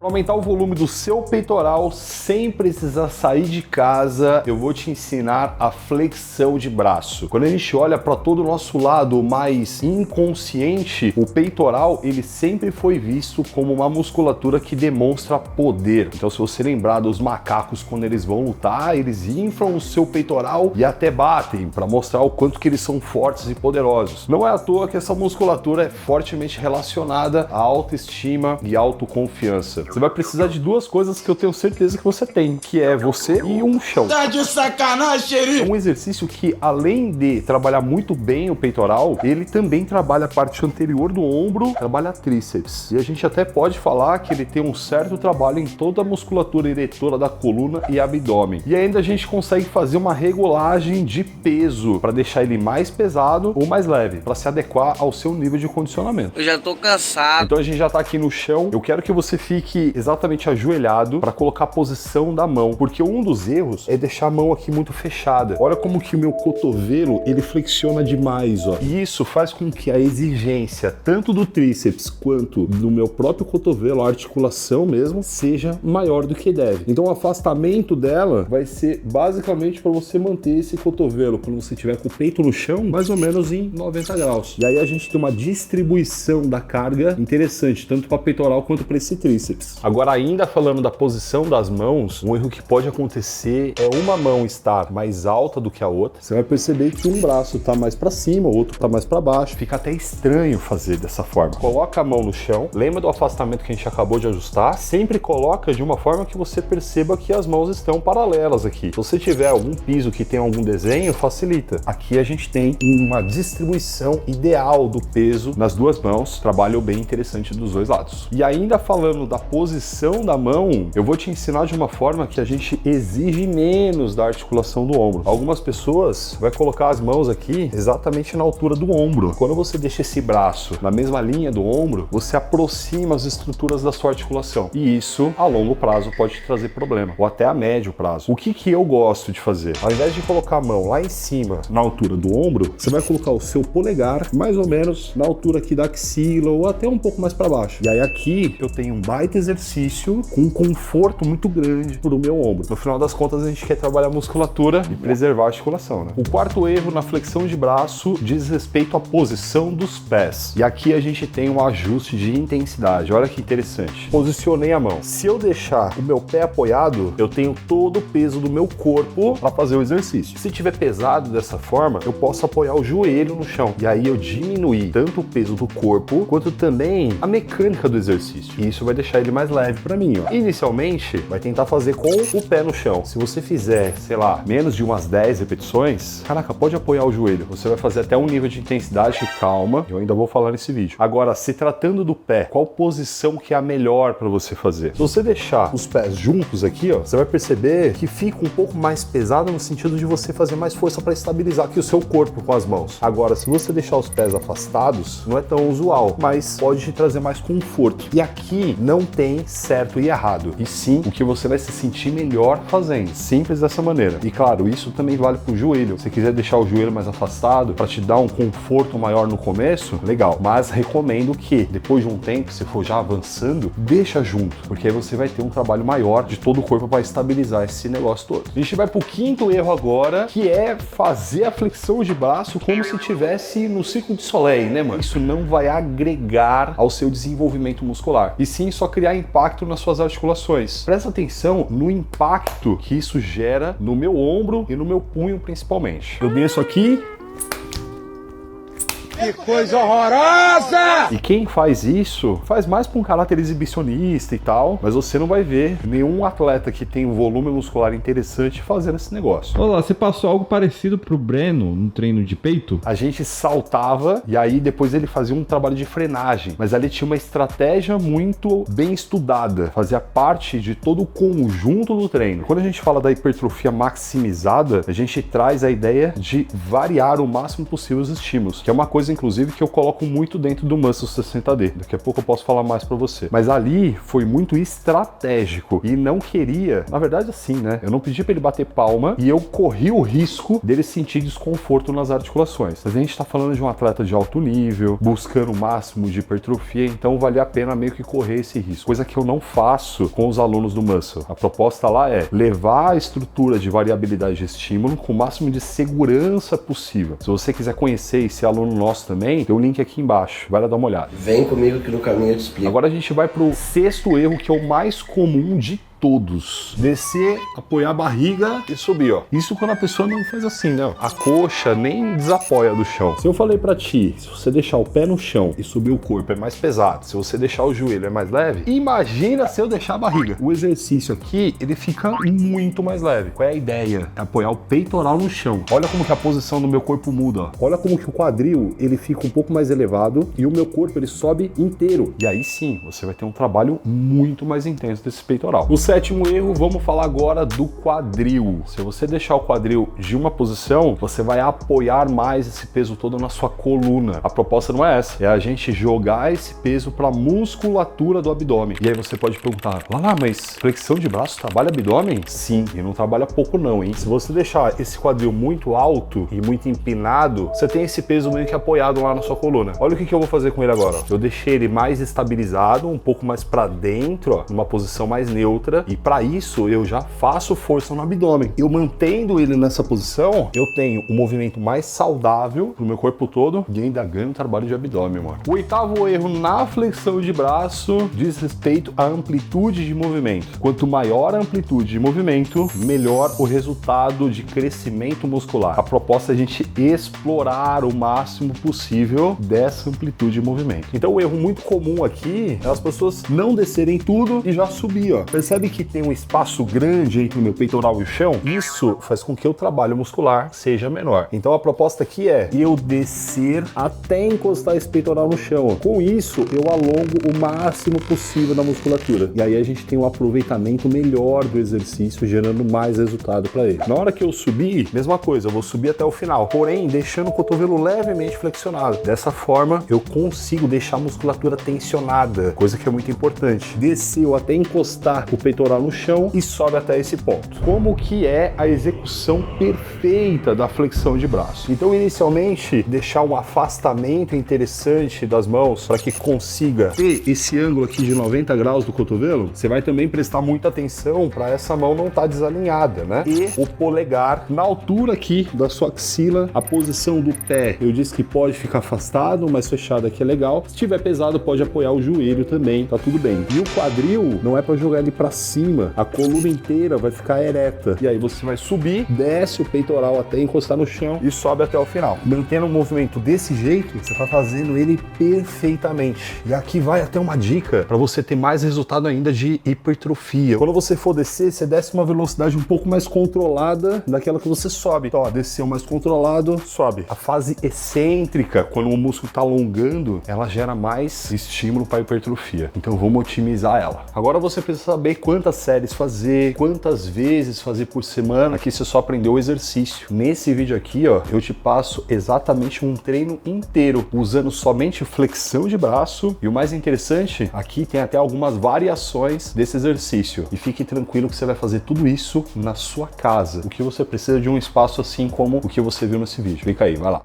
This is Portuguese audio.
Para aumentar o volume do seu peitoral sem precisar sair de casa, eu vou te ensinar a flexão de braço. Quando a gente olha para todo o nosso lado mais inconsciente, o peitoral ele sempre foi visto como uma musculatura que demonstra poder. Então, se você lembrar dos macacos quando eles vão lutar, eles inflam o seu peitoral e até batem para mostrar o quanto que eles são fortes e poderosos. Não é à toa que essa musculatura é fortemente relacionada à autoestima e autoconfiança. Você vai precisar de duas coisas que eu tenho certeza que você tem, que é você e um chão. Tá de sacanagem, xerife! É um exercício que, além de trabalhar muito bem o peitoral, ele também trabalha a parte anterior do ombro, trabalha tríceps. E a gente até pode falar que ele tem um certo trabalho em toda a musculatura eretora da coluna e abdômen. E ainda a gente consegue fazer uma regulagem de peso para deixar ele mais pesado ou mais leve, para se adequar ao seu nível de condicionamento. Eu já tô cansado. Então a gente já tá aqui no chão. Eu quero que você fique exatamente ajoelhado para colocar a posição da mão, porque um dos erros é deixar a mão aqui muito fechada. Olha como que o meu cotovelo ele flexiona demais, ó. E isso faz com que a exigência tanto do tríceps quanto do meu próprio cotovelo, a articulação mesmo, seja maior do que deve. Então o afastamento dela vai ser basicamente para você manter esse cotovelo quando você estiver com o peito no chão, mais ou menos em 90 graus. E aí a gente tem uma distribuição da carga interessante, tanto para peitoral quanto para esse tríceps. Agora, ainda falando da posição das mãos, um erro que pode acontecer é uma mão estar mais alta do que a outra. Você vai perceber que um braço está mais para cima, o outro está mais para baixo. Fica até estranho fazer dessa forma. Coloca a mão no chão, lembra do afastamento que a gente acabou de ajustar? Sempre coloca de uma forma que você perceba que as mãos estão paralelas aqui. Se você tiver algum piso que tem algum desenho, facilita. Aqui a gente tem uma distribuição ideal do peso nas duas mãos, trabalho bem interessante dos dois lados. E ainda falando da posição da mão, eu vou te ensinar de uma forma que a gente exige menos da articulação do ombro. Algumas pessoas vai colocar as mãos aqui exatamente na altura do ombro. Quando você deixa esse braço na mesma linha do ombro, você aproxima as estruturas da sua articulação. E isso, a longo prazo, pode te trazer problema, ou até a médio prazo. O que eu gosto de fazer? Ao invés de colocar a mão lá em cima, na altura do ombro, você vai colocar o seu polegar mais ou menos na altura aqui da axila, ou até um pouco mais para baixo. E aí aqui eu tenho um baita exercício com um conforto muito grande pro meu ombro. No final das contas, a gente quer trabalhar a musculatura e preservar a articulação, né? O quarto erro na flexão de braço diz respeito à posição dos pés. E aqui a gente tem um ajuste de intensidade. Olha que interessante. Posicionei a mão. Se eu deixar o meu pé apoiado, eu tenho todo o peso do meu corpo para fazer o exercício. Se tiver pesado dessa forma, eu posso apoiar o joelho no chão. E aí eu diminuir tanto o peso do corpo, quanto também a mecânica do exercício. E isso vai deixar ele mais leve para mim, ó. Inicialmente, vai tentar fazer com o pé no chão. Se você fizer, sei lá, menos de umas 10 repetições, caraca, pode apoiar o joelho. Você vai fazer até um nível de intensidade, calma, eu ainda vou falar nesse vídeo. Agora, se tratando do pé, qual posição que é a melhor para você fazer? Se você deixar os pés juntos aqui, ó, você vai perceber que fica um pouco mais pesado no sentido de você fazer mais força para estabilizar aqui o seu corpo com as mãos. Agora, se você deixar os pés afastados, não é tão usual, mas pode te trazer mais conforto. E aqui não tem certo e errado, e sim o que você vai se sentir melhor fazendo, simples dessa maneira. E claro, isso também vale pro joelho. Se quiser deixar o joelho mais afastado para te dar um conforto maior no começo, legal, mas recomendo que depois de um tempo, se for já avançando, deixa junto, porque aí você vai ter um trabalho maior de todo o corpo para estabilizar esse negócio todo. A gente vai pro quinto erro agora, que é fazer a flexão de braço como se tivesse no Cirque du Soleil, né, mano? Isso não vai agregar ao seu desenvolvimento muscular, e sim só criar impacto nas suas articulações. Presta atenção no impacto que isso gera no meu ombro e no meu punho principalmente. Eu desço aqui. Que coisa horrorosa! E quem faz isso, faz mais com um caráter exibicionista e tal, mas você não vai ver nenhum atleta que tem um volume muscular interessante fazendo esse negócio. Olha lá, você passou algo parecido pro Breno no treino de peito? A gente saltava e aí depois ele fazia um trabalho de frenagem, mas ali tinha uma estratégia muito bem estudada, fazia parte de todo o conjunto do treino. Quando a gente fala da hipertrofia maximizada, a gente traz a ideia de variar o máximo possível os estímulos, que é uma coisa coisa, inclusive, que eu coloco muito dentro do Muscle 60D. Daqui a pouco eu posso falar mais pra você. Mas ali foi muito estratégico e não queria, na verdade assim, né? Eu não pedi pra ele bater palma e eu corri o risco dele sentir desconforto nas articulações. Mas a gente tá falando de um atleta de alto nível, buscando o máximo de hipertrofia, então vale a pena meio que correr esse risco. Coisa que eu não faço com os alunos do Muscle. A proposta lá é levar a estrutura de variabilidade de estímulo com o máximo de segurança possível. Se você quiser conhecer e ser aluno nosso também, tem o link aqui embaixo. Vai lá dar uma olhada. Vem comigo que no caminho eu te explico. Agora a gente vai pro sexto erro, que é o mais comum de todos. Descer, apoiar a barriga e subir, ó. Isso quando a pessoa não faz assim, né? A coxa nem desapoia do chão. Se eu falei pra ti, se você deixar o pé no chão e subir o corpo é mais pesado, se você deixar o joelho é mais leve, imagina se eu deixar a barriga. O exercício aqui, ele fica muito mais leve. Qual é a ideia? É apoiar o peitoral no chão. Olha como que a posição do meu corpo muda, ó. Olha como que o quadril, ele fica um pouco mais elevado e o meu corpo, ele sobe inteiro. E aí sim, você vai ter um trabalho muito mais intenso desse peitoral. O sétimo erro, vamos falar agora do quadril. Se você deixar o quadril de uma posição, você vai apoiar mais esse peso todo na sua coluna. A proposta não é essa, é a gente jogar esse peso para a musculatura do abdômen. E aí você pode perguntar, mas flexão de braço trabalha abdômen? Sim, e não trabalha pouco não, hein? Se você deixar esse quadril muito alto e muito empinado, você tem esse peso meio que apoiado lá na sua coluna. Olha o que eu vou fazer com ele agora. Eu deixei ele mais estabilizado, um pouco mais para dentro, ó, numa posição mais neutra. E para isso eu já faço força no abdômen. Eu mantendo ele nessa posição, eu tenho um movimento mais saudável pro meu corpo todo e ainda ganho um trabalho de abdômen, mano. O oitavo erro na flexão de braço diz respeito à amplitude de movimento. Quanto maior a amplitude de movimento, melhor o resultado de crescimento muscular. A proposta é a gente explorar o máximo possível dessa amplitude de movimento. Então o erro muito comum aqui é as pessoas não descerem tudo e já subir, ó. Percebe que tem um espaço grande entre o meu peitoral e o chão? Isso faz com que o trabalho muscular seja menor. Então a proposta aqui é eu descer até encostar esse peitoral no chão. Com isso, eu alongo o máximo possível da musculatura. E aí a gente tem um aproveitamento melhor do exercício, gerando mais resultado para ele. Na hora que eu subir, mesma coisa, eu vou subir até o final, porém deixando o cotovelo levemente flexionado. Dessa forma, eu consigo deixar a musculatura tensionada, coisa que é muito importante. Desceu até encostar o peitoral no chão e sobe até esse ponto. Como que é a execução perfeita da flexão de braço? Então, inicialmente, deixar um afastamento interessante das mãos para que consiga ter esse ângulo aqui de 90 graus do cotovelo. Você vai também prestar muita atenção para essa mão não estar desalinhada, né? E o polegar na altura aqui da sua axila, a posição do pé, eu disse que pode ficar afastado, mas fechado aqui é legal. Se tiver pesado, pode apoiar o joelho também, tá tudo bem. E o quadril não é para jogar ele para cima, a coluna inteira vai ficar ereta. E aí você vai subir, desce o peitoral até encostar no chão e sobe até o final. Mantendo o movimento desse jeito, você tá fazendo ele perfeitamente. E aqui vai até uma dica para você ter mais resultado ainda de hipertrofia. Quando você for descer, você desce uma velocidade um pouco mais controlada daquela que você sobe. Então, ó, desceu mais controlado, sobe. A fase excêntrica, quando o músculo tá alongando, ela gera mais estímulo para hipertrofia. Então, vamos otimizar ela. Agora você precisa saber quantas séries fazer, quantas vezes fazer por semana. Aqui você só aprendeu o exercício. Nesse vídeo aqui, ó, eu te passo exatamente um treino inteiro, usando somente flexão de braço. E o mais interessante, aqui tem até algumas variações desse exercício. E fique tranquilo que você vai fazer tudo isso na sua casa. O que você precisa de um espaço assim como o que você viu nesse vídeo. Clica aí, vai lá.